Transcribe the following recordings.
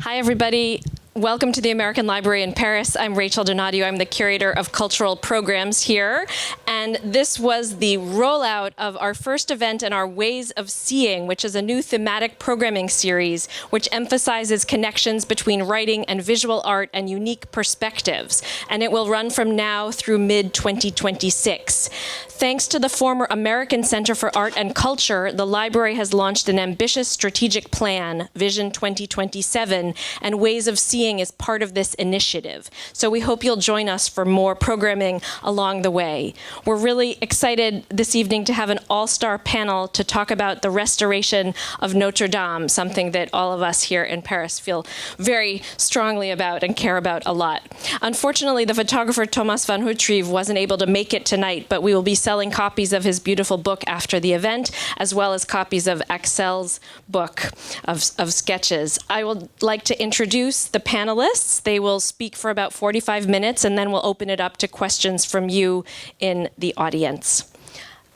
Hi, everybody. Welcome to the American Library in Paris. I'm Rachel Donadio. I'm the curator of cultural programs here. And this was the rollout of our first event in our Ways of Seeing, which is a new thematic programming series which emphasizes connections between writing and visual art and unique perspectives. And it will run from now through mid-2026. Thanks to the former American Center for Art and Culture, the library has launched an ambitious strategic plan, Vision 2027, and Ways of Seeing is part of this initiative. So we hope you'll join us for more programming along the way. We're really excited this evening to have an all-star panel to talk about the restoration of Notre-Dame, something that all of us here in Paris feel very strongly about and care about a lot. Unfortunately, the photographer Thomas van Houtrieve wasn't able to make it tonight, but we will be selling copies of his beautiful book after the event, as well as copies of Axelle's book of sketches. I would like to introduce the panelists. They will speak for about 45 minutes, and then we'll open it up to questions from you in the audience.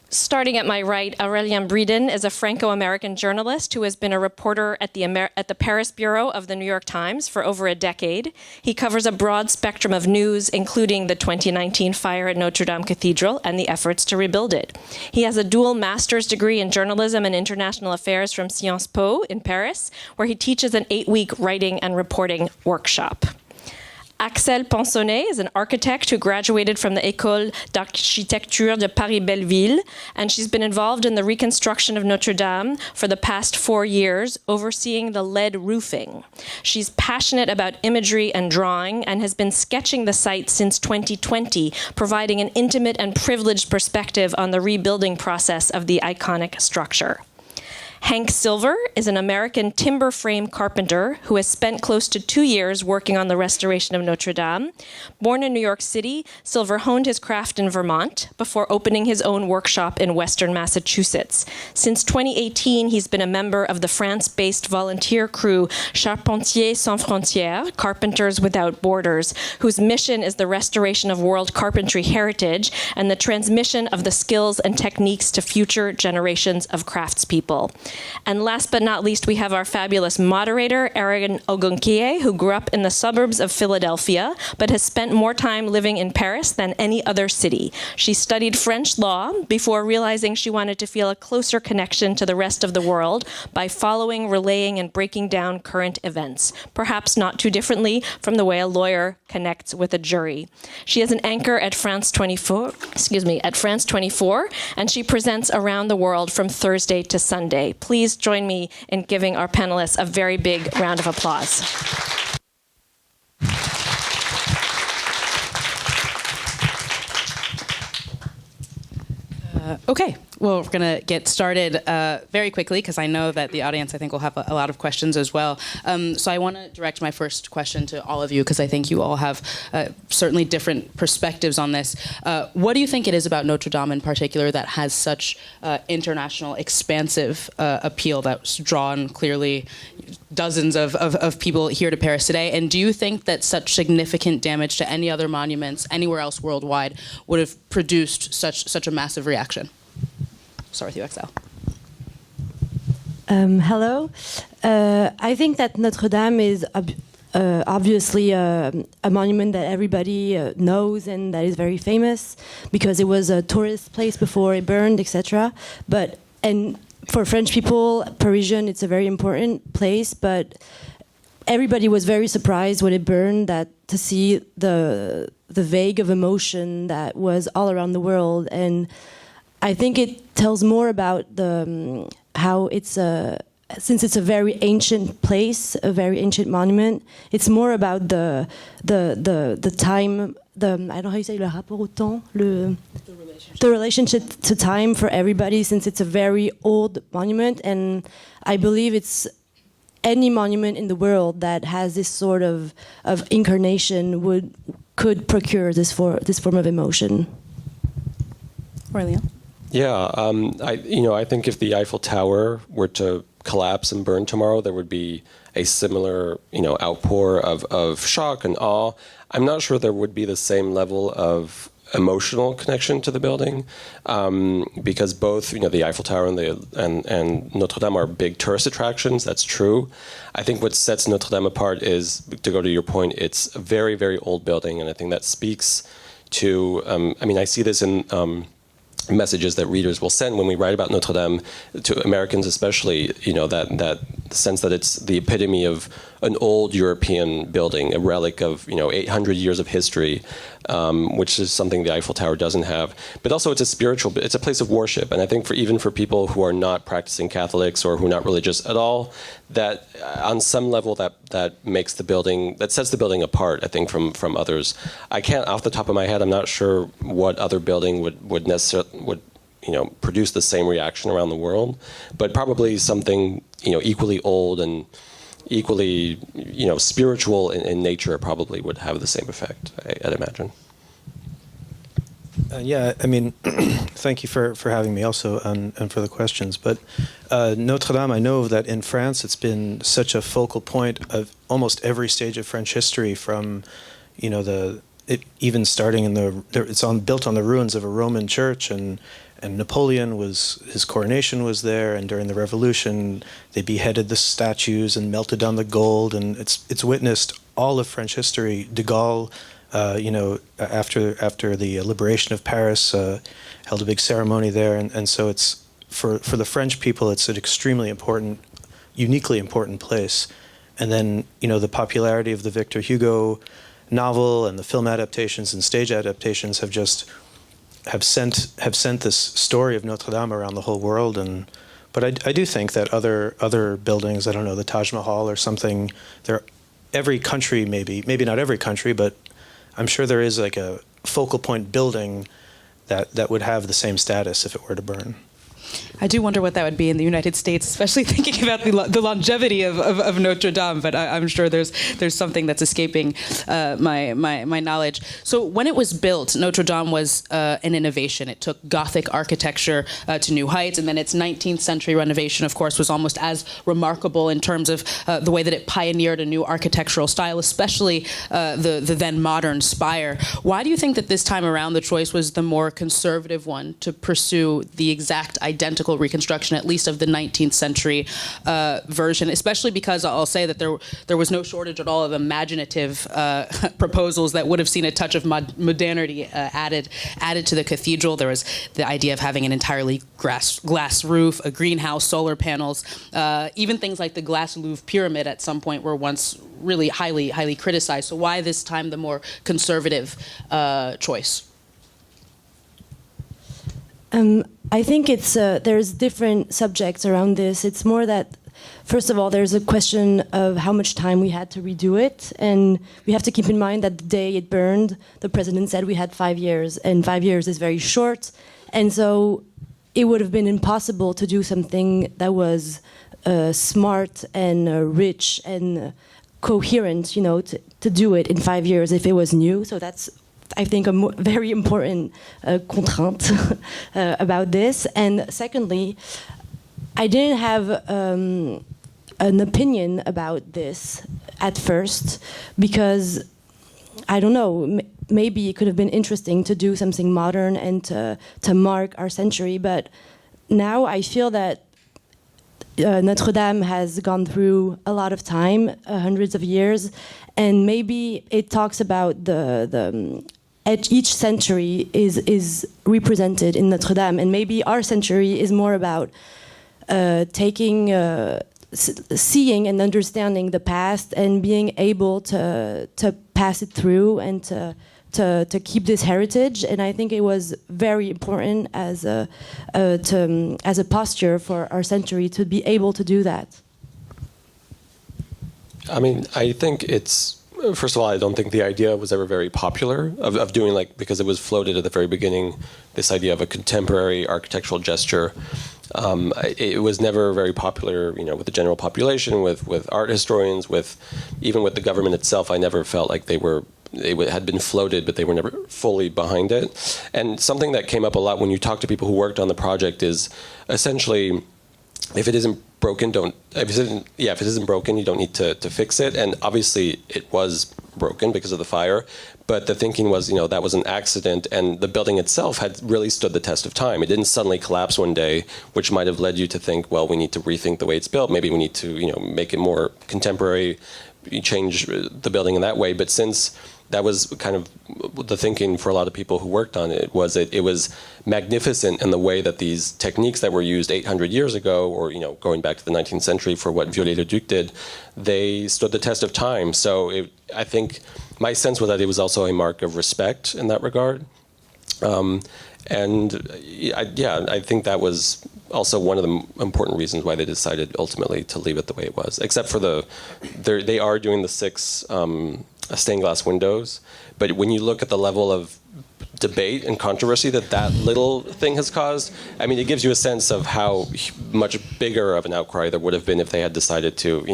Starting at my right, Aurelien Breeden is a Franco-American journalist who has been a reporter at the Paris bureau of the New York Times for over a decade. He covers a broad spectrum of news, including the 2019 fire at Notre-Dame Cathedral and the efforts to rebuild it. He has a dual master's degree in journalism and international affairs from Sciences Po in Paris, where he teaches an 8-week writing and reporting workshop. Axelle Ponsonnet is an architect who graduated from the École d'Architecture de Paris-Belleville, and she's been involved in the reconstruction of Notre-Dame for the past 4 years, overseeing the lead roofing. She's passionate about imagery and drawing and has been sketching the site since 2020, providing an intimate and privileged perspective on the rebuilding process of the iconic structure. Hank Silver is an American timber frame carpenter who has spent close to 2 years working on the restoration of Notre Dame. Born in New York City, Silver honed his craft in Vermont before opening his own workshop in Western Massachusetts. Since 2018, he's been a member of the France-based volunteer crew Charpentiers Sans Frontières, Carpenters Without Borders, whose mission is the restoration of world carpentry heritage and the transmission of the skills and techniques to future generations of craftspeople. And last but not least, we have our fabulous moderator, Erin Ogunkeye, who grew up in the suburbs of Philadelphia, but has spent more time living in Paris than any other city. She studied French law before realizing she wanted to feel a closer connection to the rest of the world by following, relaying, and breaking down current events, perhaps not too differently from the way a lawyer connects with a jury. She is an anchor at France 24, and she presents around the world from Thursday to Sunday. Please join me in giving our panelists a very big round of applause. Okay, well, we're going to get started very quickly because I know that the audience, I think, will have a lot of questions as well. So I want to direct my first question to all of you because I think you all have certainly different perspectives on this. What do you think it is about Notre Dame in particular that has such international, expansive appeal that's drawn clearly dozens of people here to Paris today? And do you think that such significant damage to any other monuments anywhere else worldwide would have produced such a massive reaction? Start with you, Axelle. Hello. I think that Notre-Dame is obviously a monument that everybody knows and that is very famous because it was a tourist place before it burned, etc. And for French people, Parisian, it's a very important place, but everybody was very surprised when it burned to see the vague of emotion that was all around the world. And I think it tells more about how it's since it's a very ancient place, a very ancient monument. It's more about the time. I don't know how you say le rapport au temps. The relationship to time for everybody, since it's a very old monument, and I believe it's any monument in the world that has this sort of incarnation could procure this form of emotion. Aurelien? Yeah, I think if the Eiffel Tower were to collapse and burn tomorrow, there would be a similar, outpour of shock and awe. I'm not sure there would be the same level of emotional connection to the building, because both, the Eiffel Tower and Notre Dame are big tourist attractions. That's true. I think what sets Notre Dame apart is, to go to your point, it's a very, very old building, and I think that speaks to. I see this in messages that readers will send when we write about Notre Dame, to Americans especially, that sense that it's the epitome of an old European building, a relic of 800 years of history, which is something the Eiffel Tower doesn't have. But also it's a place of worship, and I think even for people who are not practicing Catholics or who are not religious at all, that on some level that makes the building, that sets the building apart, I think, from others. I can't, off the top of my head, I'm not sure what other building would necessarily produce the same reaction around the world, but probably something equally old and equally spiritual in nature probably would have the same effect, I'd imagine. Thank you for having me also, and for the questions. But Notre Dame, I know that in France it's been such a focal point of almost every stage of French history, from even starting it's built on the ruins of a Roman church, and Napoleon his coronation was there, and during the Revolution they beheaded the statues and melted down the gold, and it's witnessed all of French history. De Gaulle, after the liberation of Paris, held a big ceremony there, and so it's for the French people, it's an extremely important, uniquely important place. And then the popularity of the Victor Hugo novel and the film adaptations and stage adaptations have sent this story of Notre Dame around the whole world. But I do think that other buildings, I don't know, the Taj Mahal or something, every country, maybe not every country, but I'm sure there is like a focal point building that would have the same status if it were to burn. I do wonder what that would be in the United States, especially thinking about the longevity of Notre Dame. But I'm sure there's something that's escaping my knowledge. So when it was built, Notre Dame was an innovation. It took Gothic architecture to new heights, and then its 19th century renovation, of course, was almost as remarkable in terms of the way that it pioneered a new architectural style, especially the then modern spire. Why do you think that this time around the choice was the more conservative one to pursue the exact identical reconstruction, at least of the 19th century version, especially because I'll say that there was no shortage at all of imaginative proposals that would have seen a touch of modernity added to the cathedral. There was the idea of having an entirely glass roof, a greenhouse, solar panels, even things like the glass Louvre pyramid at some point were once really highly criticized. So why this time the more conservative choice? I think there's different subjects around this. It's more that, first of all, there's a question of how much time we had to redo it, and we have to keep in mind that the day it burned, the president said we had 5 years, and 5 years is very short, and so it would have been impossible to do something that was smart and rich and coherent, to do it in 5 years if it was new. So that's, I think, a very important contrainte about this. And secondly, I didn't have an opinion about this at first because, I don't know, maybe it could have been interesting to do something modern and to mark our century. But now I feel that Notre Dame has gone through a lot of time, hundreds of years, and maybe it talks about each century is represented in Notre Dame, and maybe our century is more about seeing and understanding the past and being able to pass it through and to keep this heritage. And I think it was very important as a posture for our century to be able to do that. I mean, I think it's, first of all, I don't think the idea was ever very popular of doing, because it was floated at the very beginning, this idea of a contemporary architectural gesture. It was never very popular, with the general population, with art historians, even with the government itself. I never felt like they had been floated, but they were never fully behind it. And something that came up a lot when you talk to people who worked on the project is essentially, if it isn't broken, if it isn't broken, you don't need to fix it. And obviously, it was broken because of the fire. But the thinking was, that was an accident, and the building itself had really stood the test of time. It didn't suddenly collapse one day, which might have led you to think, well, we need to rethink the way it's built. Maybe we need to, make it more contemporary, change the building in that way. But since that was kind of the thinking for a lot of people who worked on it, was it was magnificent in the way that these techniques that were used 800 years ago, or going back to the 19th century for what Viollet-le-Duc did, they stood the test of time. So I think my sense was that it was also a mark of respect in that regard. I think that was also one of the important reasons why they decided ultimately to leave it the way it was. Except for they are doing the 6 stained glass windows, but when you look at the level of debate and controversy that little thing has caused, I mean, it gives you a sense of how much bigger of an outcry there would have been if they had decided to,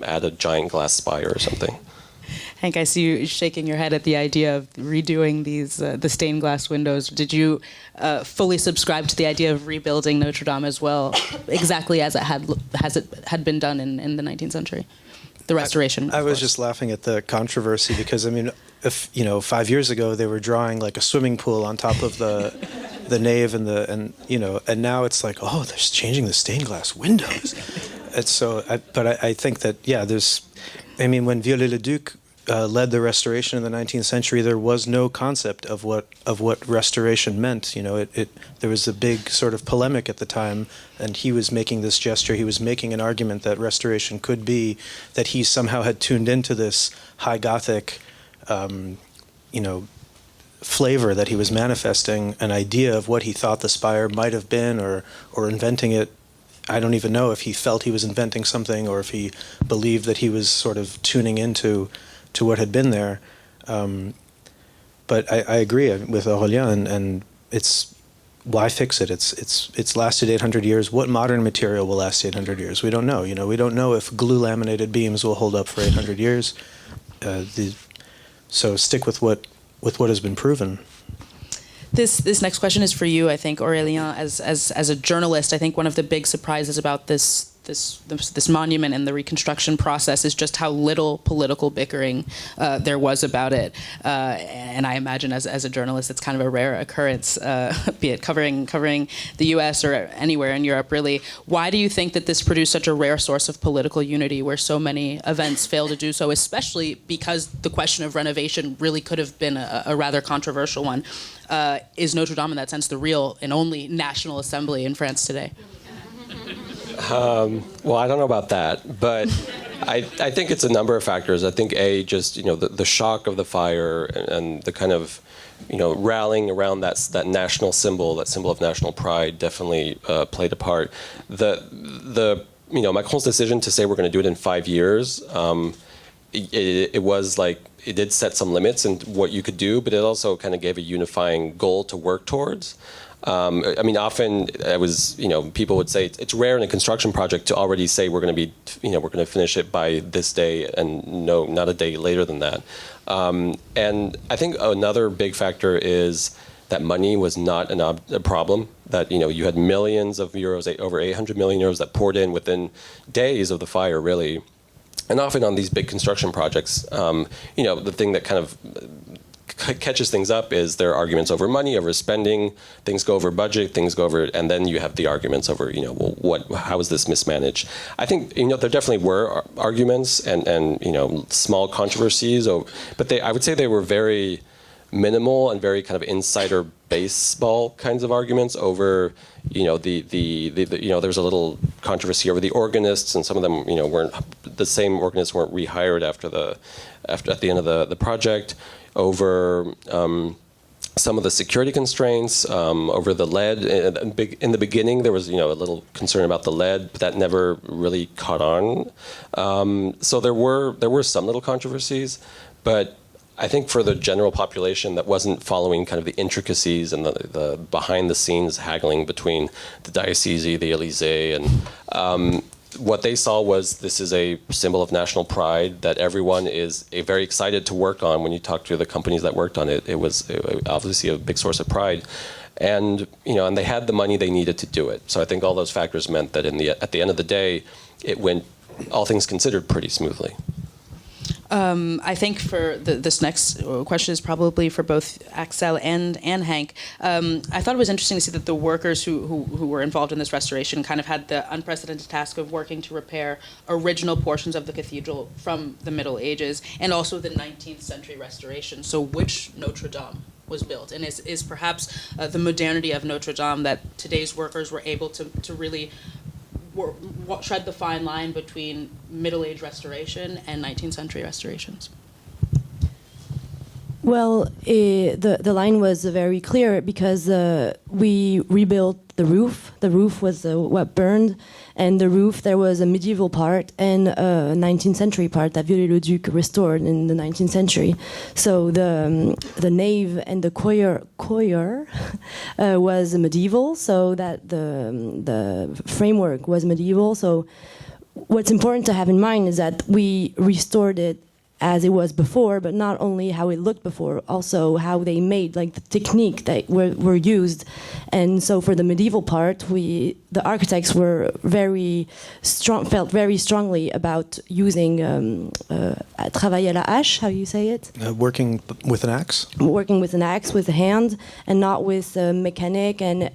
add a giant glass spire or something. Hank, I see you shaking your head at the idea of redoing these the stained glass windows. Did you fully subscribe to the idea of rebuilding Notre Dame as well, exactly as it had been done in the 19th century? The restoration. I was just laughing at the controversy because, I mean, if 5 years ago they were drawing like a swimming pool on top of the nave and now it's like, oh, they're changing the stained glass windows. And so, I think that when Viollet-le-Duc led the restoration in the 19th century, there was no concept of what restoration meant. There was a big sort of polemic at the time, and he was making this gesture. He was making an argument that restoration could be that he somehow had tuned into this high Gothic, flavor that he was manifesting, an idea of what he thought the spire might have been, or inventing it. I don't even know if he felt he was inventing something or if he believed that he was sort of tuning into what had been there. But I agree with Aurelien, and it's why fix it? It's lasted 800 years. What modern material will last 800 years? We don't know. We don't know if glue laminated beams will hold up for 800 years. So stick with what has been proven. This next question is for you, I think, Aurelien. As a journalist, I think one of the big surprises about this monument and the reconstruction process is just how little political bickering there was about it. And I imagine as a journalist, it's kind of a rare occurrence, be it covering the U.S. or anywhere in Europe, really. Why do you think that this produced such a rare source of political unity where so many events fail to do so, especially because the question of renovation really could have been a rather controversial one? Is Notre Dame, in that sense, the real and only national assembly in France today? Well, I don't know about that, but I think it's a number of factors. I think just the shock of the fire and the kind of rallying around that national symbol, that symbol of national pride, definitely played a part. Macron's decision to say we're going to do it in 5 years, it was like it did set some limits in what you could do, but it also kind of gave a unifying goal to work towards. Often people would say it's rare in a construction project to already say we're going to finish it by this day, and no, not a day later than that. And I think another big factor is that money was not a problem. That you had millions of euros, over 800 million euros that poured in within days of the fire, really. And often on these big construction projects, the thing that kind of catches things up is there are arguments over money, over spending, things go over budget, and then you have the arguments over, how is this mismanaged? I think, there definitely were arguments and small controversies, but I would say they were very minimal and very kind of insider baseball kinds of arguments over, there was a little controversy over the organists, and some of them, the same organists weren't rehired at the end of the project, over some of the security constraints, over the lead. In the beginning, there was a little concern about the lead, but that never really caught on. So there were some little controversies, but I think for the general population that wasn't following kind of the intricacies and the behind-the-scenes haggling between the diocese, the Élysée, and what they saw was this is a symbol of national pride that everyone is very excited to work on. When you talk to the companies that worked on it, it was obviously a big source of pride. And and they had the money they needed to do it. So I think all those factors meant that at the end of the day, it went, all things considered, pretty smoothly. I think for this next question is probably for both Axelle and Hank. I thought it was interesting to see that the workers who were involved in this restoration kind of had the unprecedented task of working to repair original portions of the cathedral from the Middle Ages and also the 19th century restoration. So which Notre-Dame was built? And is perhaps the modernity of Notre-Dame that today's workers were able to really tread the fine line between Middle Age restoration and 19th century restorations? Well, the line was very clear because we rebuilt the roof. The roof was what burned, and the roof, there was a medieval part and a 19th century part that Viollet-le-Duc restored in the 19th century. So the nave and the choir was medieval, so that the framework was medieval. So what's important to have in mind is that we restored it as it was before, but not only how it looked before, also how they made, like the technique that were used. And so for the medieval part, the architects were felt very strongly about using travail à la hache, how you say it? Working with an axe? Working with an axe, with a hand, and not with mechanic and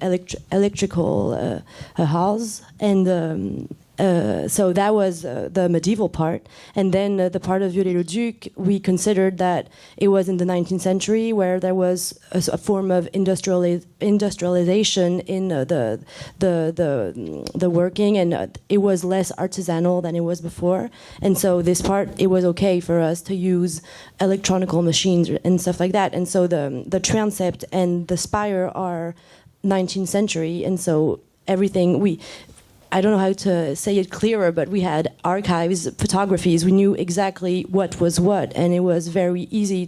electrical hawse. And so that was the medieval part. And then the part of Viollet-le-Duc, we considered that it was in the 19th century where there was a form of industrialization in the working, and it was less artisanal than it was before. And so this part, it was okay for us to use electronical machines and stuff like that. And so the transept and the spire are 19th century, and so everything I don't know how to say it clearer, but we had archives, photographies. We knew exactly what was what, and it was very easy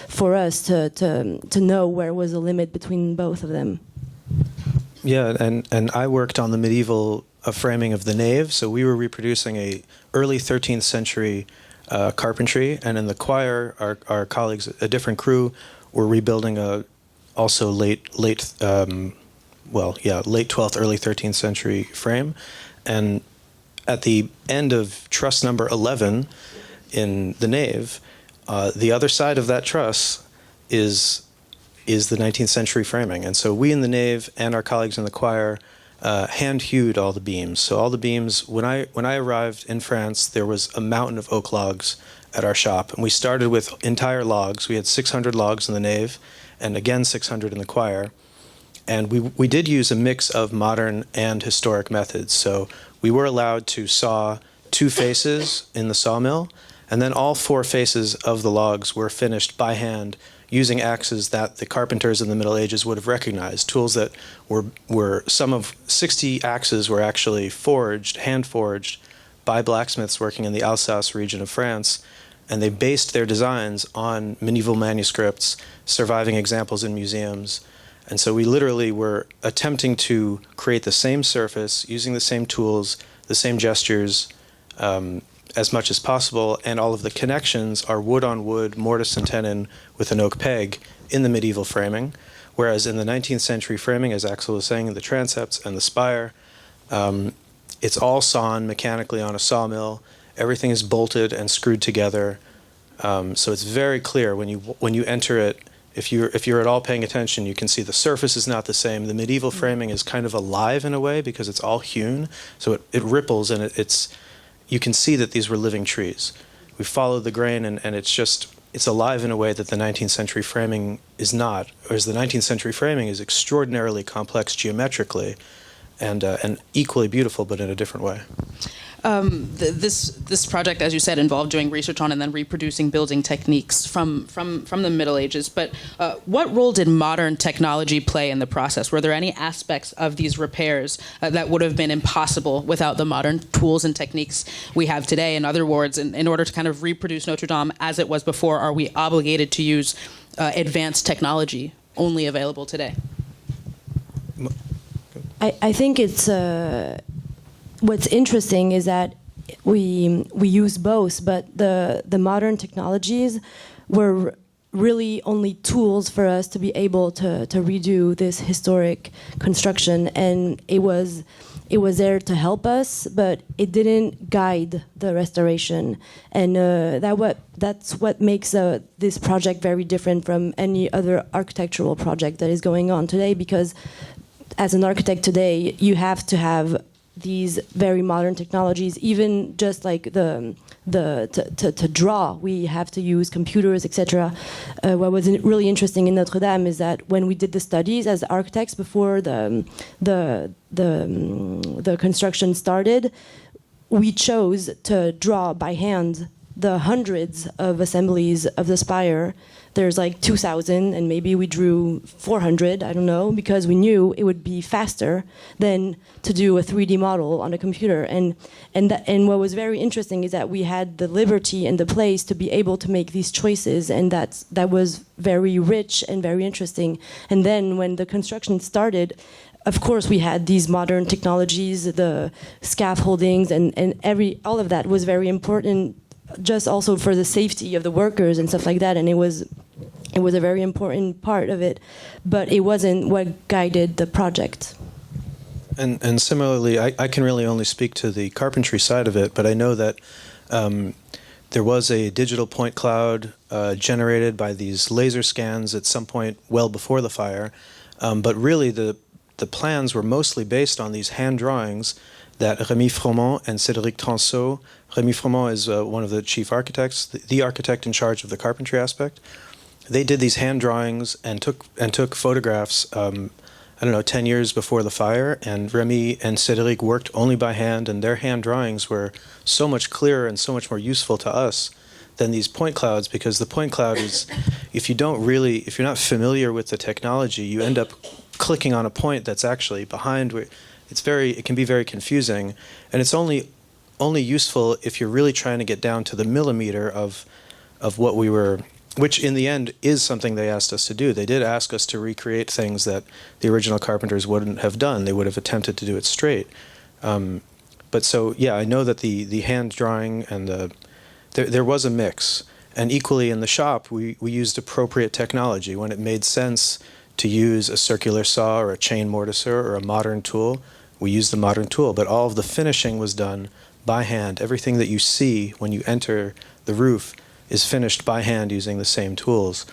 for us to know where was the limit between both of them. Yeah, and I worked on the medieval framing of the nave, so we were reproducing a early 13th century carpentry, and in the choir, our colleagues, a different crew, were rebuilding also late 12th, early 13th century frame. And at the end of truss number 11 in the nave, the other side of that truss is the 19th century framing. And so we in the nave and our colleagues in the choir hand-hewed all the beams. So all the beams, when I arrived in France, there was a mountain of oak logs at our shop. And we started with entire logs. We had 600 logs in the nave and again 600 in the choir. And we did use a mix of modern and historic methods. So we were allowed to saw 2 faces in the sawmill, and then all 4 faces of the logs were finished by hand using axes that the carpenters in the Middle Ages would have recognized, tools that were some of 60 axes were actually hand-forged by blacksmiths working in the Alsace region of France, and they based their designs on medieval manuscripts, surviving examples in museums. And so we literally were attempting to create the same surface, using the same tools, the same gestures, as much as possible, and all of the connections are wood on wood, mortise and tenon with an oak peg in the medieval framing, whereas in the 19th century framing, as Axelle was saying, the transepts and the spire, it's all sawn mechanically on a sawmill. Everything is bolted and screwed together, so it's very clear when you enter it. If you're at all paying attention, you can see the surface is not the same. The medieval framing is kind of alive in a way because it's all hewn, so it ripples, and you can see that these were living trees. We followed the grain, and it's alive in a way that the 19th century framing is not, whereas the 19th century framing is extraordinarily complex geometrically, and equally beautiful, but in a different way. This project, as you said, involved doing research on and then reproducing building techniques from the Middle Ages. But what role did modern technology play in the process? Were there any aspects of these repairs that would have been impossible without the modern tools and techniques we have today? In other words, in order to kind of reproduce Notre Dame as it was before, are we obligated to use advanced technology only available today? I think it's what's interesting is that we use both, but the modern technologies were really only tools for us to be able to redo this historic construction, and it was there to help us, but it didn't guide the restoration, and that's what makes this project very different from any other architectural project that is going on today, because as an architect today, you have to have these very modern technologies, even just like to draw, we have to use computers, etc. What was really interesting in Notre Dame is that when we did the studies as architects before the construction started, we chose to draw by hand the hundreds of assemblies of the spire. There's like 2,000, and maybe we drew 400, I don't know, because we knew it would be faster than to do a 3D model on a computer. And what was very interesting is that we had the liberty and the place to be able to make these choices, and that was very rich and very interesting. And then when the construction started, of course, we had these modern technologies, the scaffoldings, and all of that was very important, just also for the safety of the workers and stuff like that. And it was a very important part of it, but it wasn't what guided the project. And similarly, I can really only speak to the carpentry side of it, but I know that there was a digital point cloud generated by these laser scans at some point well before the fire, but really the plans were mostly based on these hand drawings that Rémy Froment and Cédric Tranceau. Rémy Froment is one of the chief architects, the architect in charge of the carpentry aspect. They did these hand drawings and took photographs, 10 years before the fire, and Rémy and Cédric worked only by hand, and their hand drawings were so much clearer and so much more useful to us than these point clouds, because the point cloud is, if you're not familiar with the technology, you end up clicking on a point that's actually behind where it can be very confusing, and it's only useful if you're really trying to get down to the millimeter of what we were, which in the end is something they asked us to do. They did ask us to recreate things that the original carpenters wouldn't have done. They would have attempted to do it straight. But so, yeah, I know that the hand drawing and there was a mix. And equally in the shop, we used appropriate technology. When it made sense to use a circular saw or a chain mortiser or a modern tool, we used the modern tool. But all of the finishing was done by hand. Everything that you see when you enter the roof is finished by hand using the same tools.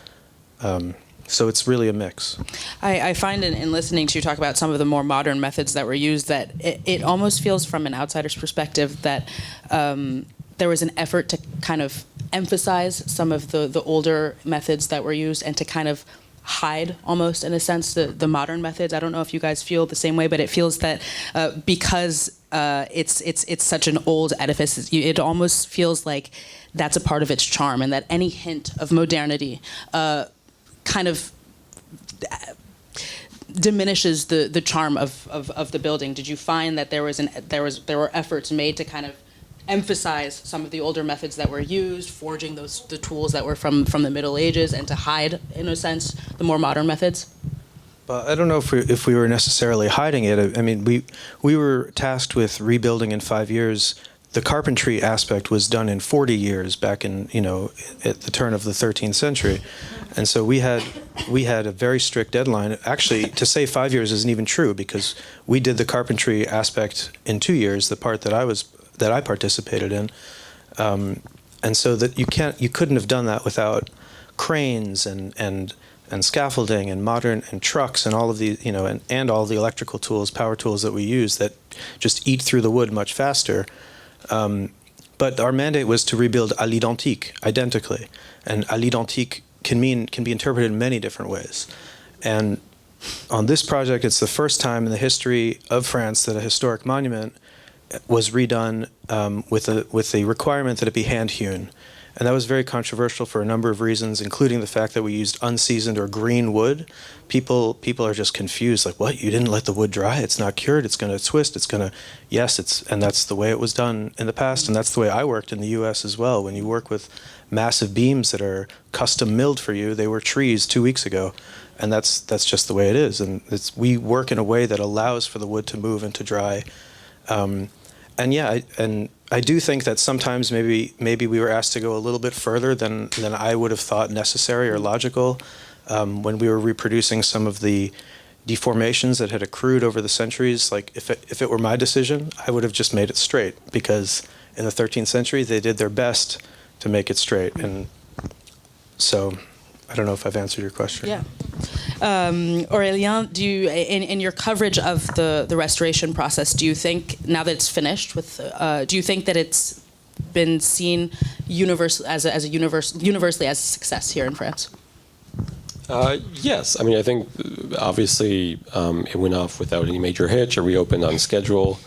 So it's really a mix. I find in listening to you talk about some of the more modern methods that were used that it almost feels from an outsider's perspective that there was an effort to kind of emphasize some of the older methods that were used and to kind of hide almost in a sense the modern methods. I don't know if you guys feel the same way, but it feels that because it's such an old edifice, it almost feels like that's a part of its charm, and that any hint of modernity kind of diminishes the charm of the building. Did you find that there were efforts made to kind of emphasize some of the older methods that were used, forging the tools that were from the Middle Ages, and to hide, in a sense, the more modern methods? Well, I don't know if we were necessarily hiding it. I mean, we were tasked with rebuilding in 5 years. The carpentry aspect was done in 40 years back in, at the turn of the 13th century. And so we had a very strict deadline. Actually, to say 5 years isn't even true, because we did the carpentry aspect in 2 years, the part that I participated in. And so that you couldn't have done that without cranes and scaffolding and modern and trucks and all of the, and all the electrical tools, power tools that we use that just eat through the wood much faster. But our mandate was to rebuild à l'identique, identically. And à l'identique can be interpreted in many different ways. And on this project, it's the first time in the history of France that a historic monument was redone with the requirement that it be hand-hewn. And that was very controversial for a number of reasons, including the fact that we used unseasoned or green wood. People are just confused, like, what? You didn't let the wood dry? It's not cured. It's going to twist. And that's the way it was done in the past, and that's the way I worked in the U.S. as well. When you work with massive beams that are custom milled for you, they were trees 2 weeks ago, and that's just the way it is. And we work in a way that allows for the wood to move and to dry. I do think that sometimes maybe we were asked to go a little bit further than I would have thought necessary or logical when we were reproducing some of the deformations that had accrued over the centuries. Like if it were my decision, I would have just made it straight, because in the 13th century they did their best to make it straight. And so I don't know if I've answered your question. Yeah. Aurelien, do you, in your coverage of the restoration process, do you think, now that it's finished, do you think that it's been seen universally as a success here in France? Yes. I mean, I think obviously it went off without any major hitch, or reopened on schedule.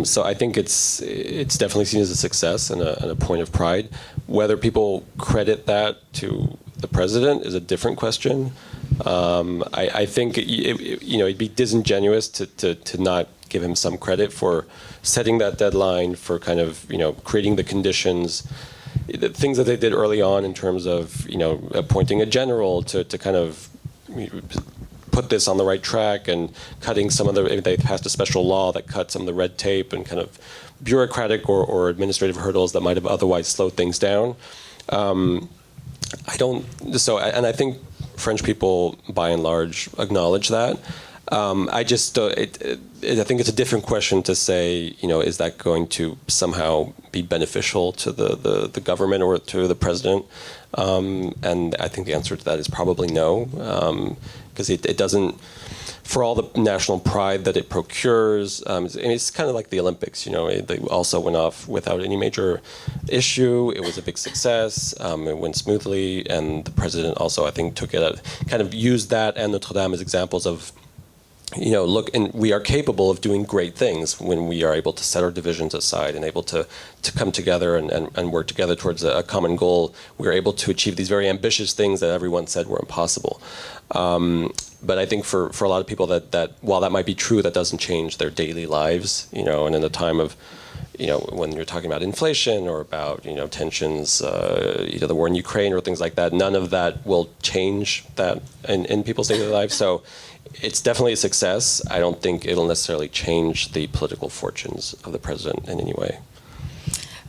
So I think it's definitely seen as a success and a point of pride. Whether people credit that to the president is a different question. I think it'd be disingenuous to not give him some credit for setting that deadline, for kind of creating the conditions, the things that they did early on in terms of appointing a general to kind of put this on the right track, and cutting some of they passed a special law that cut some of the red tape and kind of bureaucratic or administrative hurdles that might have otherwise slowed things down. I think French people, by and large, acknowledge that. I think it's a different question to say, is that going to somehow be beneficial to the government or to the president? And I think the answer to that is probably no, because it doesn't, for all the national pride that it procures, it's kind of like the Olympics, they also went off without any major issue. It was a big success. It went smoothly, and the president also, I think, kind of used that and Notre-Dame as examples of, look, and we are capable of doing great things when we are able to set our divisions aside and able to come together and work together towards a common goal. We are able to achieve these very ambitious things that everyone said were impossible. But I think for a lot of people that while that might be true, that doesn't change their daily lives, and in a time of, when you're talking about inflation or about, tensions, the war in Ukraine or things like that, none of that will change that in people's daily lives. So it's definitely a success. I don't think it'll necessarily change the political fortunes of the president in any way.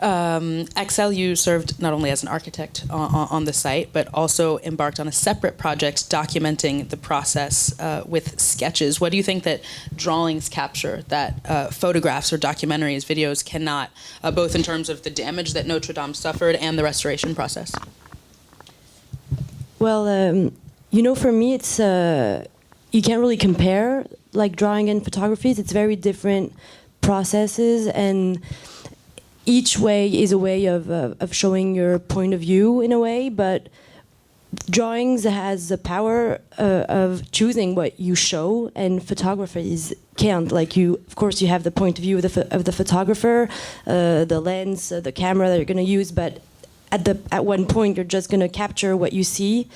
Axelle, you served not only as an architect on the site, but also embarked on a separate project documenting the process with sketches. What do you think that drawings capture that photographs or documentaries, videos cannot, both in terms of the damage that Notre Dame suffered and the restoration process? Well, for me, it's you can't really compare like drawing and photographies. It's very different processes, and each way is a way of showing your point of view in a way, but drawings has the power of choosing what you show, and photographies can't. Of course, you have the point of view of the photographer, the lens, the camera that you're going to use, but at one point you're just going to capture what you see.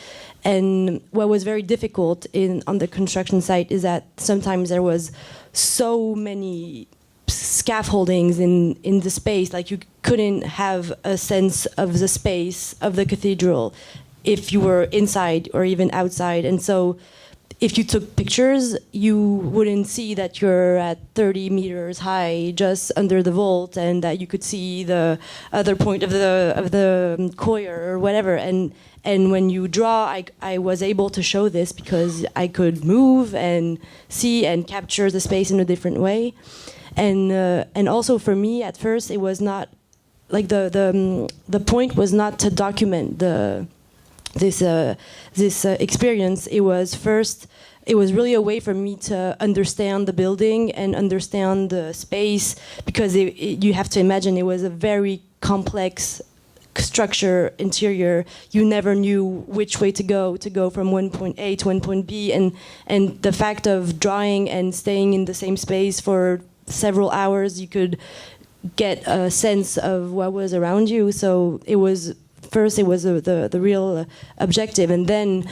And what was very difficult on the construction site is that sometimes there was so many scaffoldings in the space, like you couldn't have a sense of the space of the cathedral if you were inside or even outside. And so if you took pictures, you wouldn't see that you're at 30 meters high just under the vault, and that you could see the other point of the choir or whatever. And when you draw, I was able to show this because I could move and see and capture the space in a different way. And also for me at first, it was not like the point was not to document this experience. It was really a way for me to understand the building and understand the space, because you have to imagine it was a very complex structure, interior. You never knew which way to go from one point A to one point B, and the fact of drawing and staying in the same space for several hours, you could get a sense of what was around you. So it was the real objective, and then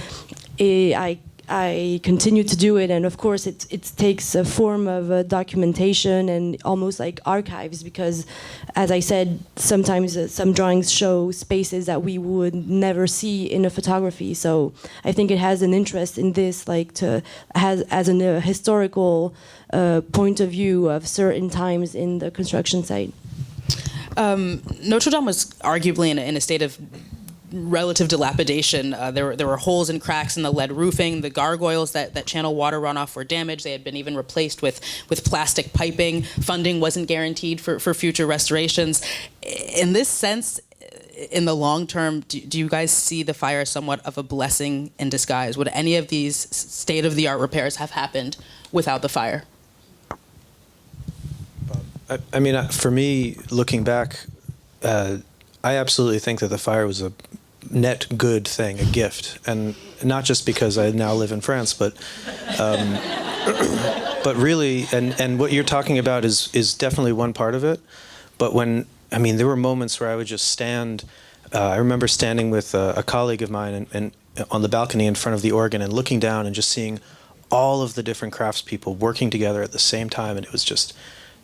I continued to do it, and of course it takes a form of documentation and almost like archives, because as I said, sometimes some drawings show spaces that we would never see in a photography. So I think it has an interest in this, like as a historical point of view of certain times in the construction site. Notre Dame was arguably in a state of relative dilapidation. There were holes and cracks in the lead roofing. The gargoyles that channel water runoff were damaged. They had been even replaced with plastic piping. Funding wasn't guaranteed for future restorations. In this sense, in the long term, do you guys see the fire as somewhat of a blessing in disguise? Would any of these state-of-the-art repairs have happened without the fire? I mean, for me, looking back, I absolutely think that the fire was a net good thing, a gift, and not just because I now live in France, but really, and what you're talking about is definitely one part of it. But there were moments where I would just stand. I remember standing with a colleague of mine and on the balcony in front of the organ and looking down and just seeing all of the different craftspeople working together at the same time, and it was just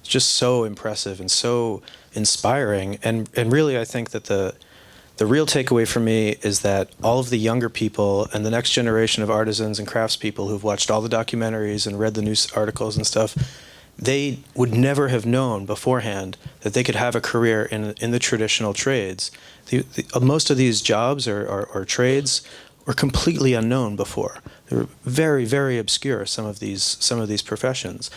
so impressive and so inspiring. And really, I think that the real takeaway for me is that all of the younger people and the next generation of artisans and craftspeople who've watched all the documentaries and read the news articles and stuff, they would never have known beforehand that they could have a career in the traditional trades. Most of these jobs or trades were completely unknown before. They were very, very obscure, some of these professions.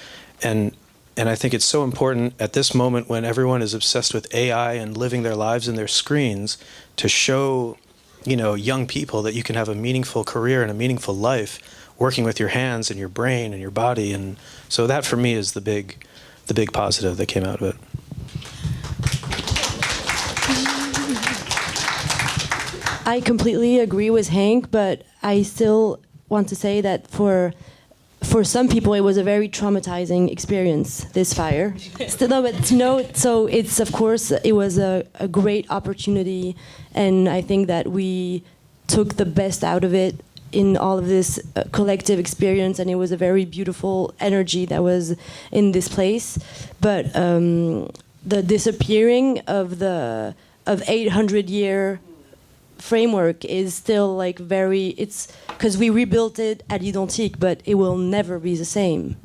And I think it's so important at this moment when everyone is obsessed with AI and living their lives in their screens to show, young people that you can have a meaningful career and a meaningful life working with your hands and your brain and your body. And so that for me is the big positive that came out of it. I completely agree with Hank, but I still want to say that for some people it was a very traumatizing experience, this fire. So it's, of course, it was a great opportunity, and I think that we took the best out of it in all of this collective experience, and it was a very beautiful energy that was in this place. But the disappearing of 800-year framework is still it's because we rebuilt it at l'identique, but it will never be the same.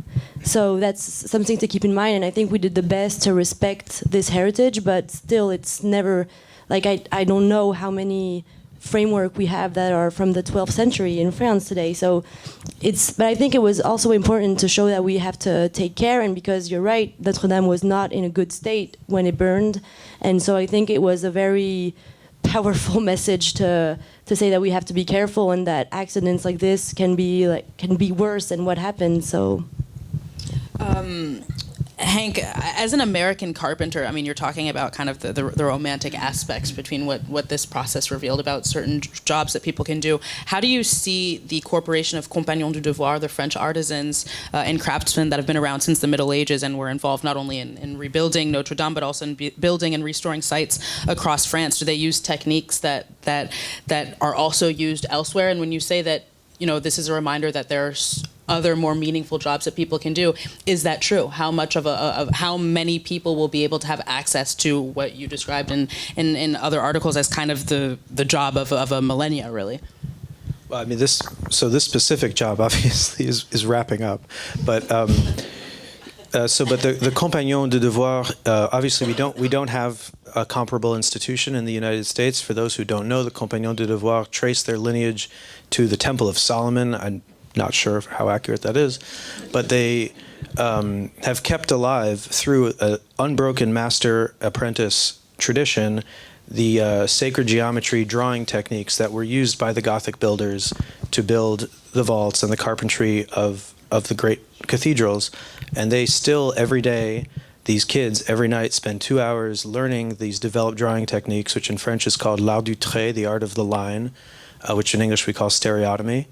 So that's something to keep in mind, and I think we did the best to respect this heritage, but still it's never I don't know how many framework we have that are from the 12th century in France today. So but I think it was also important to show that we have to take care, and because you're right, Notre-Dame was not in a good state when it burned, and so I think it was a very powerful message to say that we have to be careful and that accidents like this can be worse than what happened. So Hank, as an American carpenter, I mean, you're talking about kind of the romantic aspects between what this process revealed about certain jobs that people can do. How do you see the corporation of Compagnons du Devoir, the French artisans and craftsmen that have been around since the Middle Ages and were involved not only in rebuilding Notre Dame, but also in building and restoring sites across France? Do they use techniques that are also used elsewhere? And when you say that, this is a reminder that there's other more meaningful jobs that people can do, is that true? How much of how many people will be able to have access to what you described in other articles as kind of the job of a millennia, really? Well, I mean, this specific job obviously is wrapping up, but the Compagnons du Devoir, obviously we don't have a comparable institution in the United States. For those who don't know, the Compagnons du Devoir trace their lineage to the Temple of Solomon. I'm not sure how accurate that is, but they have kept alive through an unbroken master-apprentice tradition the sacred geometry drawing techniques that were used by the Gothic builders to build the vaults and the carpentry of the great cathedrals. And they still, every day, these kids, every night, spend 2 hours learning these developed drawing techniques, which in French is called l'art du trait, the art of the line, which in English we call stereotomy.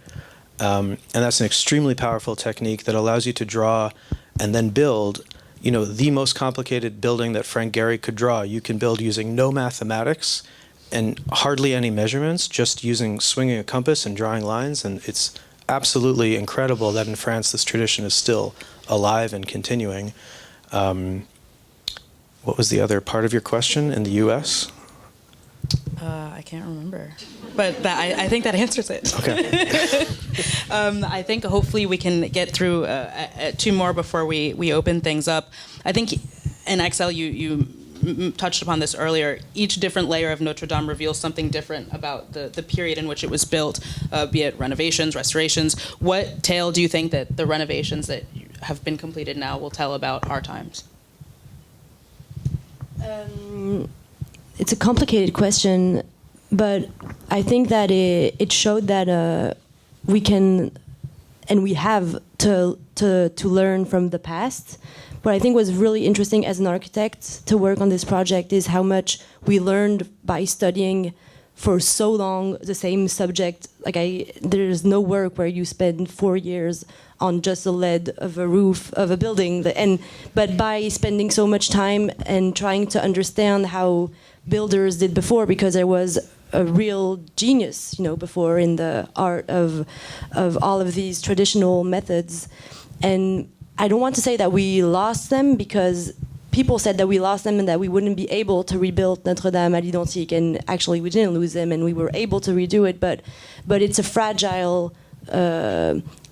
And that's an extremely powerful technique that allows you to draw and then build, the most complicated building that Frank Gehry could draw. You can build using no mathematics and hardly any measurements, just swinging a compass and drawing lines. And it's absolutely incredible that in France this tradition is still alive and continuing. What was the other part of your question? In the U.S.? I can't remember, but I think that answers it. Okay. I think hopefully we can get through 2 more before we open things up. I think, and Axelle, you touched upon this earlier. Each different layer of Notre Dame reveals something different about the period in which it was built, be it renovations, restorations. What tale do you think that the renovations that have been completed now will tell about our times? It's a complicated question, but I think that it showed that we can and we have to learn from the past. What I think was really interesting as an architect to work on this project is how much we learned by studying for so long the same subject. There's no work where you spend 4 years on just the lead of a roof of a building. But by spending so much time and trying to understand how builders did before, because there was a real genius, before in the art of all of these traditional methods. And I don't want to say that we lost them, because people said that we lost them and that we wouldn't be able to rebuild Notre-Dame à l'identique, and actually we didn't lose them and we were able to redo it. But it's a fragile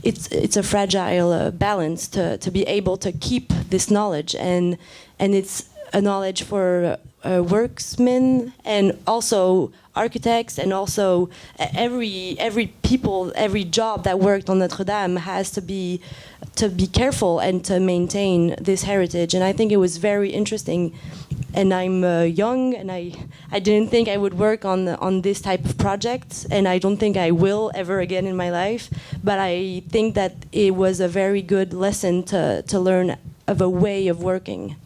it's a fragile balance to be able to keep this knowledge, and it's a knowledge for worksmen and also architects, and also every job that worked on Notre Dame has to be careful and to maintain this heritage. And I think it was very interesting. And I'm young, and I didn't think I would work on this type of project, and I don't think I will ever again in my life. But I think that it was a very good lesson to learn of a way of working.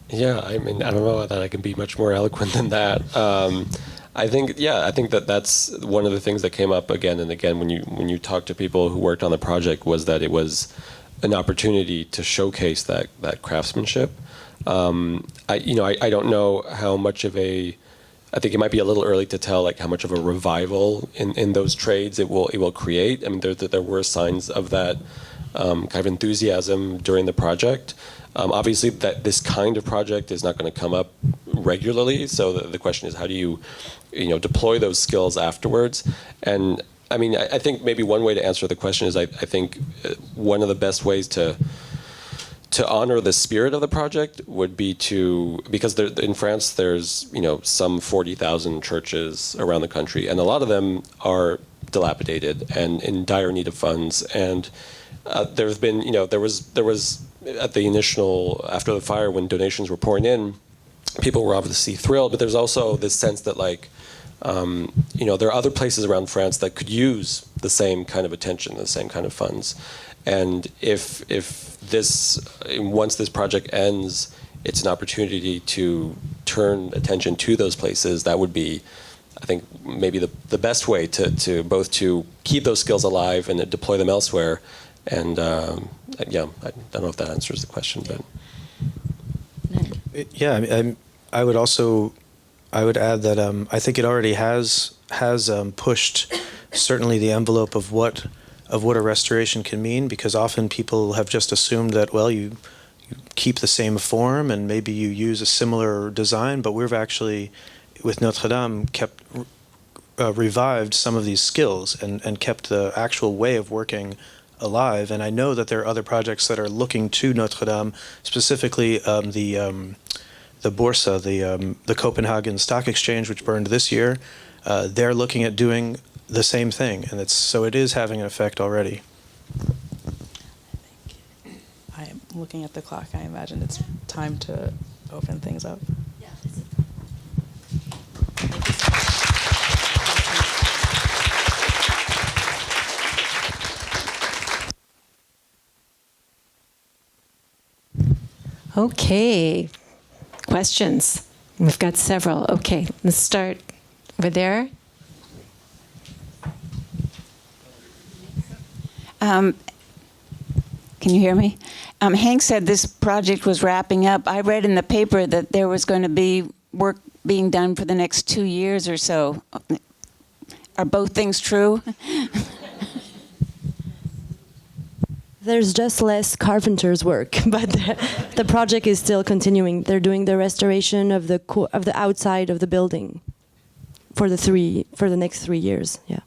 Yeah, I mean, I don't know that I can be much more eloquent than that. I think that's one of the things that came up again and again when you talk to people who worked on the project, was that it was an opportunity to showcase that craftsmanship. I don't know how much of I think it might be a little early to tell how much of a revival in those trades it will create. I mean, there were signs of that kind of enthusiasm during the project. Obviously, that this kind of project is not going to come up regularly. So the question is, how do you deploy those skills afterwards? And I mean, I think maybe one way to answer the question is I think one of the best ways to honor the spirit of the project would be because in France there's some 40,000 churches around the country, and a lot of them are dilapidated and in dire need of funds. And there's been there was at the initial, after the fire, when donations were pouring in, people were obviously thrilled, but there's also this sense that there are other places around France that could use the same kind of attention, the same kind of funds. And if once this project ends, it's an opportunity to turn attention to those places, that would be, I think, maybe the best way to both to keep those skills alive and to deploy them elsewhere. And I don't know if that answers the question, but I would add that I think it already has pushed certainly the envelope of what a restoration can mean, because often people have just assumed that, well, you keep the same form and maybe you use a similar design, but we've actually, with Notre Dame, kept revived some of these skills and kept the actual way of working alive. And I know that there are other projects that are looking to Notre Dame, specifically the Bourse, the Copenhagen Stock Exchange, which burned this year. They're looking at doing the same thing, and it is having an effect already. I am looking at the clock. I imagine it's time to open things up. Yeah. Okay, questions? We've got several. Okay, let's start over there. Can you hear me? Hank said this project was wrapping up. I read in the paper that there was going to be work being done for the next 2 years or so. Are both things true? There's just less carpenter's work, but the project is still continuing. They're doing the restoration of the outside of the building for the next 3 years. Yeah.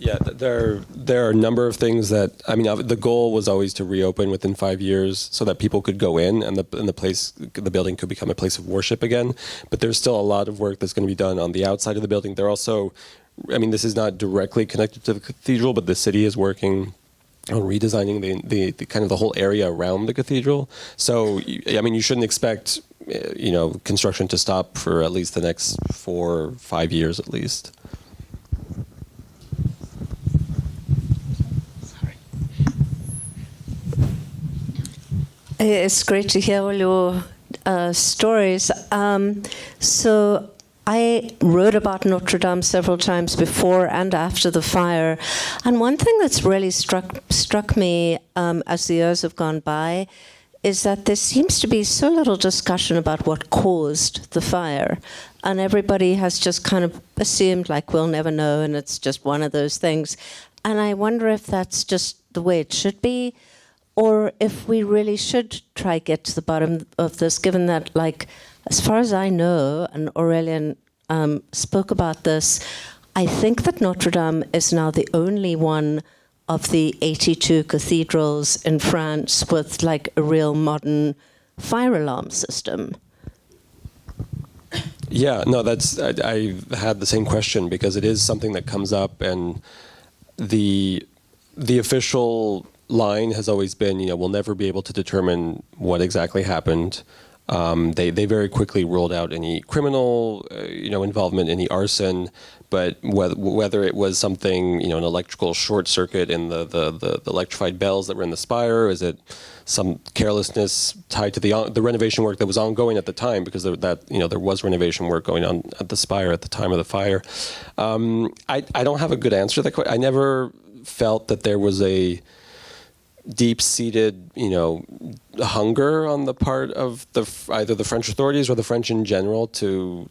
Yeah, there are a number of things that, I mean, the goal was always to reopen within 5 years so that people could go in and the building could become a place of worship again. But there's still a lot of work that's going to be done on the outside of the building. They're also, I mean, this is not directly connected to the cathedral, but the city is working on redesigning the kind of the whole area around the cathedral. So, I mean, you shouldn't expect, construction to stop for at least the next 4 or 5 years at least. It's great to hear all your stories. So I wrote about Notre-Dame several times before and after the fire. And one thing that's really struck me as the years have gone by is that there seems to be so little discussion about what caused the fire. And everybody has just kind of assumed, like, we'll never know, and it's just one of those things. And I wonder if that's just the way it should be, or if we really should try get to the bottom of this, given that, like, as far as I know, and Aurelien spoke about this, I think that Notre Dame is now the only one of the 82 cathedrals in France with, like, a real modern fire alarm system. Yeah, no, I had the same question because it is something that comes up, and the official line has always been, we'll never be able to determine what exactly happened. They very quickly ruled out any criminal, involvement, any arson, but whether it was something, an electrical short circuit in the electrified bells that were in the spire, is it some carelessness tied to the renovation work that was ongoing at the time, because there was renovation work going on at the spire at the time of the fire. I don't have a good answer to that question. I never felt that there was a deep-seated, hunger on the part of either the French authorities or the French in general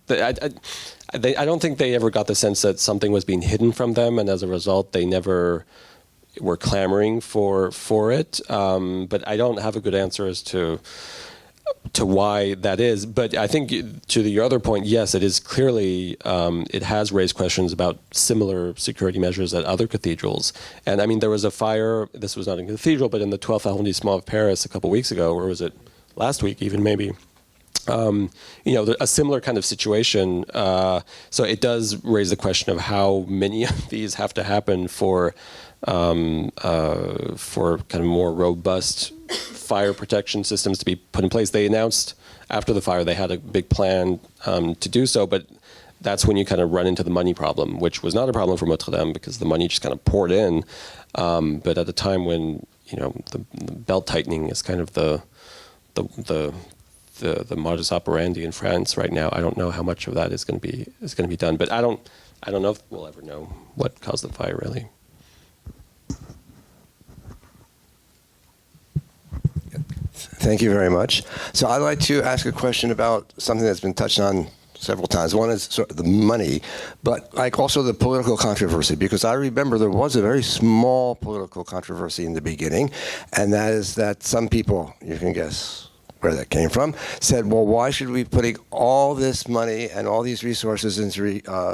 I don't think they ever got the sense that something was being hidden from them, and as a result, they never were clamoring for it. But I don't have a good answer as to why that is. But I think to your other point, yes, it is clearly, it has raised questions about similar security measures at other cathedrals. And I mean, there was a fire, this was not in a cathedral, but in the 12th arrondissement of Paris a couple weeks ago, or was it last week even maybe? A similar kind of situation. So it does raise the question of how many of these have to happen for kind of more robust fire protection systems to be put in place. They announced after the fire they had a big plan to do so, but that's when you kind of run into the money problem, which was not a problem for Notre-Dame because the money just kind of poured in. But at the time when the belt tightening is kind of the modus operandi in France right now, I don't know how much of that is going to be done. But I don't know if we'll ever know what caused the fire really. Thank you very much. So I'd like to ask a question about something that's been touched on several times. One is sort of the money, but like also the political controversy, because I remember there was a very small political controversy in the beginning, and that is that some people, you can guess where that came from, said, well, why should we be putting all this money and all these resources into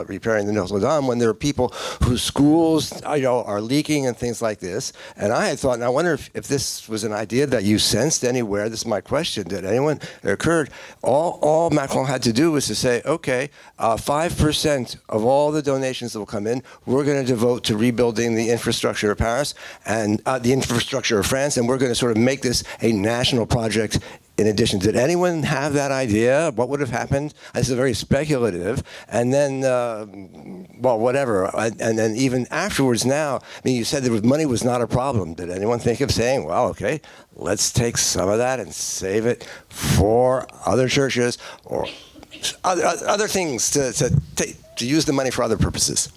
repairing the Notre Dame when there are people whose schools are leaking and things like this? And I had thought, and I wonder if this was an idea that you sensed anywhere. This is my question. Did anyone, it occurred, all Macron had to do was to say, okay, 5% of all the donations that will come in, we're going to devote to rebuilding the infrastructure of Paris and the infrastructure of France, and we're going to sort of make this a national project. In addition, did anyone have that idea? What would have happened? This is very speculative. And then, well, whatever. And then even afterwards now, I mean, you said money was not a problem. Did anyone think of saying, well, okay, let's take some of that and save it for other churches or other things to use the money for other purposes?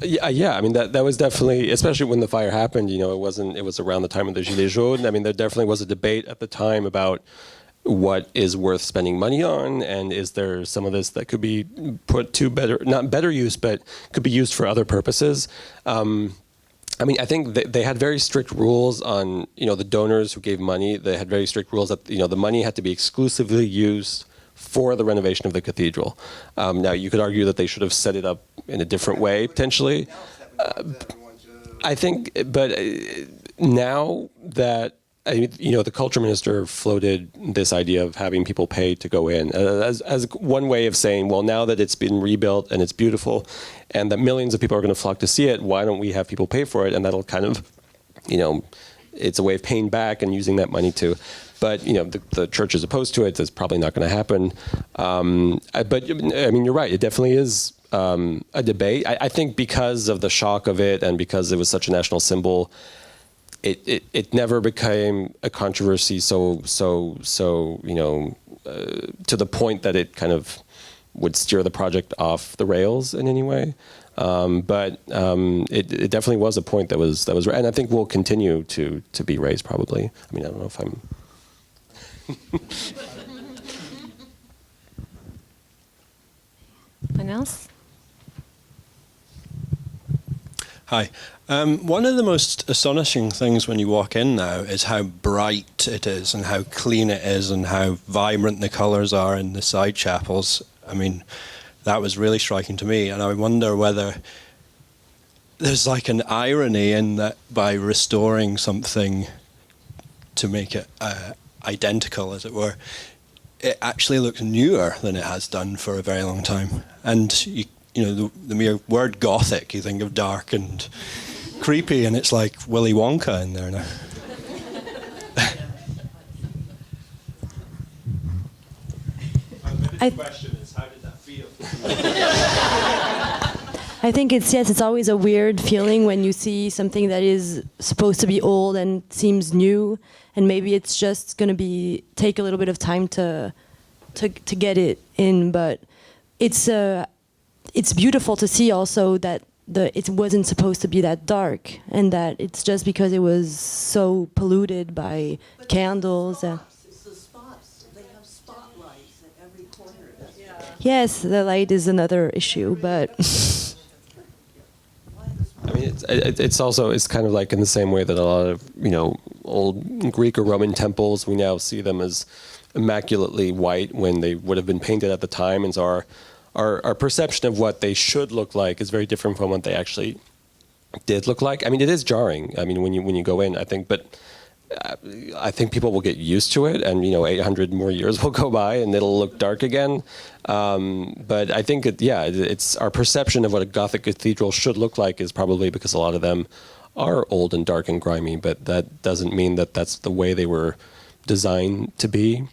Yeah. I mean, that was definitely, especially when the fire happened, it was around the time of the Gilets jaunes. I mean, there definitely was a debate at the time about what is worth spending money on, and is there some of this that could be put to not better use, but could be used for other purposes. I mean, I think they had very strict rules on, the donors who gave money. They had very strict rules that, the money had to be exclusively used for the renovation of the cathedral. Now, you could argue that they should have set it up in a different way, potentially. I think, but now that the culture minister floated this idea of having people pay to go in as one way of saying, well, now that it's been rebuilt and it's beautiful, and that millions of people are going to flock to see it, why don't we have people pay for it? And that'll kind of, it's a way of paying back and using that money to. But the church is opposed to it. That's probably not going to happen. But I mean, you're right. It definitely is a debate. I think because of the shock of it and because it was such a national symbol, it never became a controversy. So to the point that it kind of would steer the project off the rails in any way. But it definitely was a point that was, and I think will continue to be raised probably. I mean, I don't know if I'm. Anyone else? Hi. One of the most astonishing things when you walk in now is how bright it is and how clean it is and how vibrant the colours are in the side chapels. I mean, that was really striking to me, and I wonder whether there's like an irony in that by restoring something to make it identical, as it were, it actually looks newer than it has done for a very long time. And the mere word Gothic, you think of dark and creepy, and it's like Willy Wonka in there now. The question is, how did that feel? I think it's always a weird feeling when you see something that is supposed to be old and seems new, and maybe it's just going to take a little bit of time to get it in. But it's beautiful to see also that it wasn't supposed to be that dark, and that it's just because it was so polluted by candles. It's the spots. They have spotlights at every corner. Yes, the light is another issue, but. I mean, it's kind of like in the same way that a lot of old Greek or Roman temples, we now see them as immaculately white when they would have been painted at the time, and so our perception of what they should look like is very different from what they actually did look like. I mean, it is jarring. I mean, when you go in, I think, but I think people will get used to it, and 800 more years will go by, and it'll look dark again. But I think it's our perception of what a Gothic cathedral should look like is probably because a lot of them are old and dark and grimy, but that doesn't mean that that's the way they were designed to be.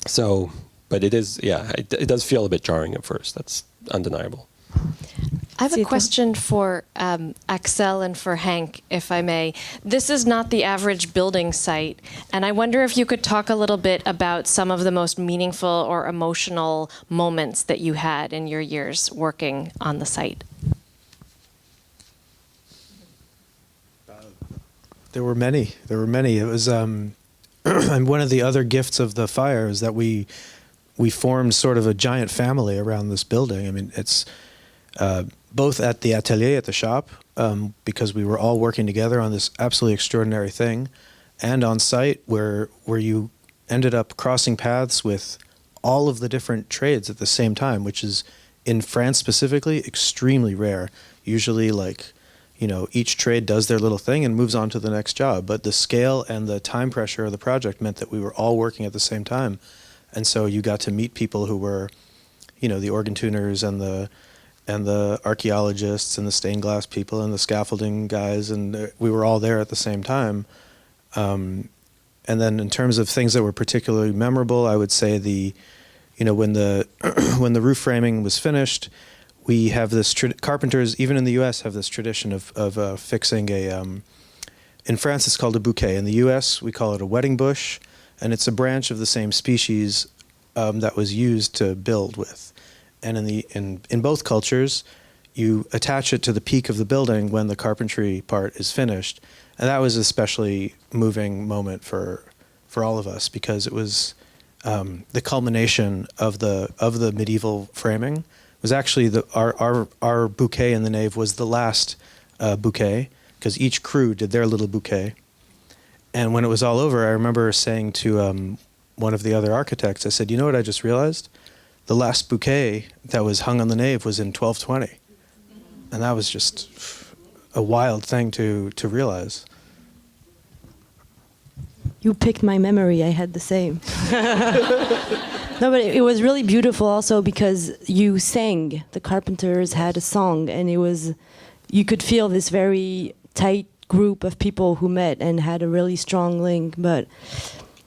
So, but it is, it does feel a bit jarring at first. That's undeniable. I have a question for Axelle and for Henk, if I may. This is not the average building site, and I wonder if you could talk a little bit about some of the most meaningful or emotional moments that you had in your years working on the site. There were many. It was, and one of the other gifts of the fire is that we formed sort of a giant family around this building. I mean, it's both at the atelier, at the shop, because we were all working together on this absolutely extraordinary thing, and on site where you ended up crossing paths with all of the different trades at the same time, which is, in France specifically, extremely rare. Usually, each trade does their little thing and moves on to the next job. But the scale and the time pressure of the project meant that we were all working at the same time. And so you got to meet people who were, the organ tuners and the archaeologists and the stained glass people and the scaffolding guys, and we were all there at the same time. And then in terms of things that were particularly memorable, I would say when the when the roof framing was finished, we have this carpenters, even in the U.S., have this tradition of fixing in France it's called a bouquet. In the U.S. we call it a wedding bush, and it's a branch of the same species that was used to build with. And in both cultures, you attach it to the peak of the building when the carpentry part is finished, and that was an especially moving moment for all of us, because it was the culmination of the medieval framing. Was actually our bouquet in the nave was the last bouquet, because each crew did their little bouquet. And when it was all over, I remember saying to one of the other architects, I said, "You know what I just realized? The last bouquet that was hung on the nave was in 1220." And that was just a wild thing to realize. You picked my memory. I had the same. No, but it was really beautiful also because you sang. The Carpenters had a song, and you could feel this very tight group of people who met and had a really strong link. But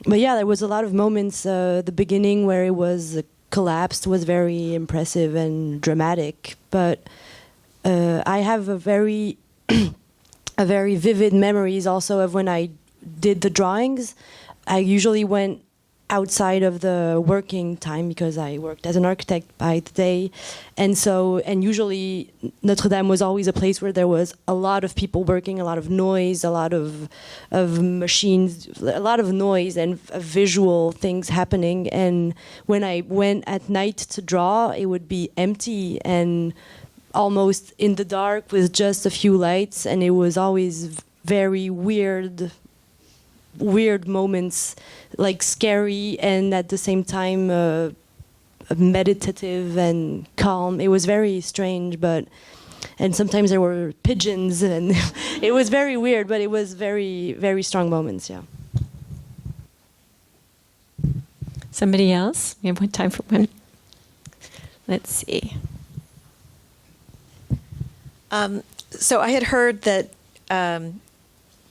yeah, there was a lot of moments. The beginning where it was collapsed was very impressive and dramatic. But I have a very vivid memories also of when I did the drawings. I usually went outside of the working time because I worked as an architect by the day, and usually Notre-Dame was always a place where there was a lot of people working, a lot of noise, a lot of machines, a lot of noise and visual things happening. And when I went at night to draw, it would be empty and almost in the dark with just a few lights, and it was always very weird moments, like scary and at the same time meditative and calm. It was very strange, and sometimes there were pigeons, and it was very weird, but it was very, very strong moments, yeah. Somebody else? We have time for one. Let's see. So I had heard that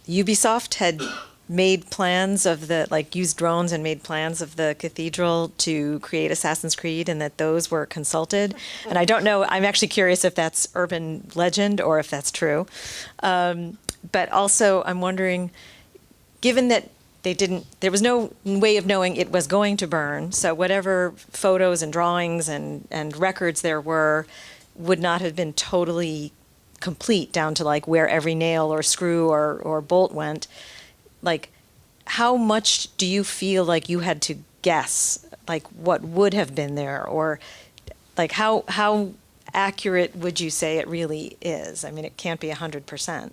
Ubisoft had made plans of used drones and made plans of the cathedral to create Assassin's Creed, and that those were consulted. And I don't know, I'm actually curious if that's urban legend or if that's true. But also I'm wondering, given that there was no way of knowing it was going to burn, so whatever photos and drawings and records there were would not have been totally complete down to where every nail or screw or bolt went. How much do you feel like you had to guess what would have been there, or how accurate would you say it really is? I mean, it can't be 100%.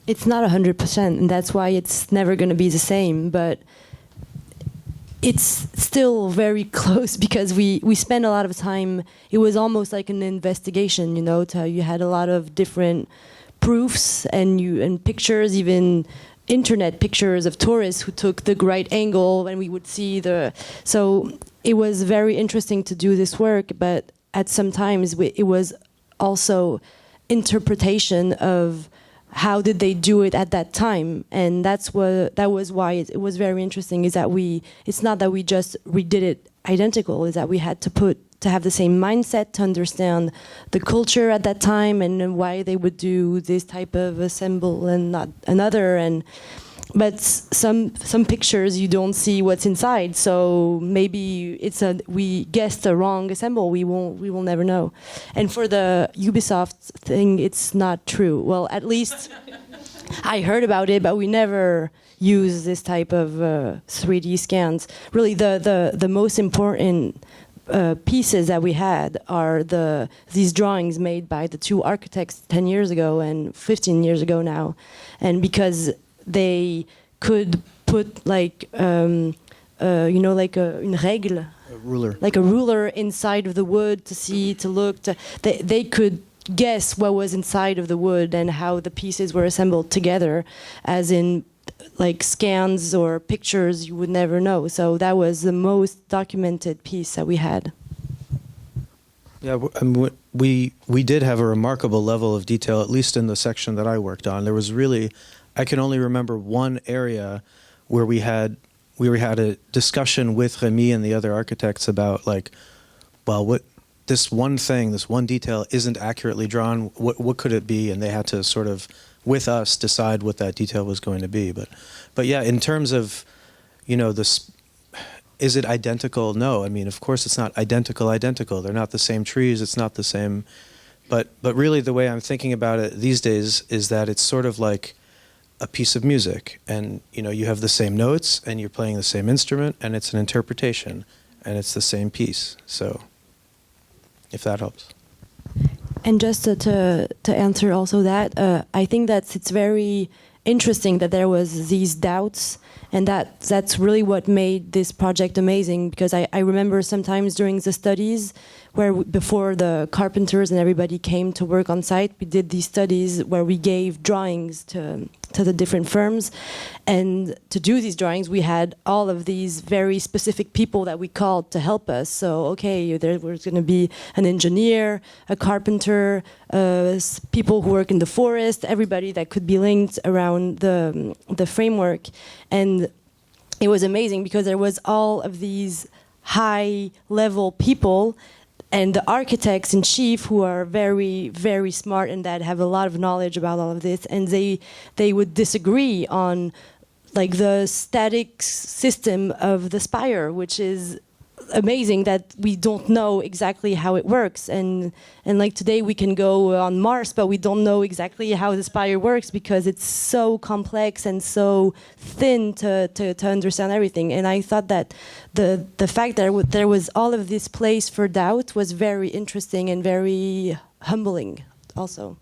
It's not 100%, and that's why it's never going to be the same, but it's still very close because we spent a lot of time. It was almost like an investigation, you had a lot of different proofs and pictures, even internet pictures of tourists who took the right angle, and we would see so it was very interesting to do this work, but at some times it was also interpretation of how did they do it at that time, and that was why it was very interesting. Is that it's not that we just redid it identical. Is that we had to have the same mindset to understand the culture at that time and why they would do this type of assemble and not another. But some pictures you don't see what's inside, so maybe we guessed a wrong assemble. We will never know. And for the Ubisoft thing, it's not true. Well, at least I heard about it, but we never use this type of 3D scans. Really, the most important pieces that we had are these drawings made by the two architects 10 years ago and 15 years ago now, and because they could put une règle, A ruler. like a ruler inside of the wood to look. They could guess what was inside of the wood and how the pieces were assembled together, as in scans or pictures you would never know. So that was the most documented piece that we had. Yeah, we did have a remarkable level of detail, at least in the section that I worked on. There was really, I can only remember one area where we had a discussion with Remy and the other architects about what this one detail isn't accurately drawn. What could it be? And they had to sort of, with us, decide what that detail was going to be. But yeah, in terms of, is it identical? No, I mean, of course it's not identical. They're not the same trees. It's not the same. But really, the way I'm thinking about it these days is that it's sort of like a piece of music, and you have the same notes, and you're playing the same instrument, and it's an interpretation, and it's the same piece. So, if that helps. And just to answer also that, I think that it's very interesting that there was these doubts, and that's really what made this project amazing, because I remember sometimes during the studies where before the carpenters and everybody came to work on site, we did these studies where we gave drawings to the different firms, and to do these drawings we had all of these very specific people that we called to help us. So okay, there was going to be an engineer, a carpenter, people who work in the forest, everybody that could be linked around the framework. And it was amazing because there was all of these high level people and the architects in chief, who are very, very smart and that have a lot of knowledge about all of this, and they would disagree on like the static system of the spire, which is amazing that we don't know exactly how it works. And like today we can go on Mars, but we don't know exactly how the spire works because it's so complex and so thin to understand everything. And I thought that the fact that there was all of this place for doubt was very interesting and very humbling also.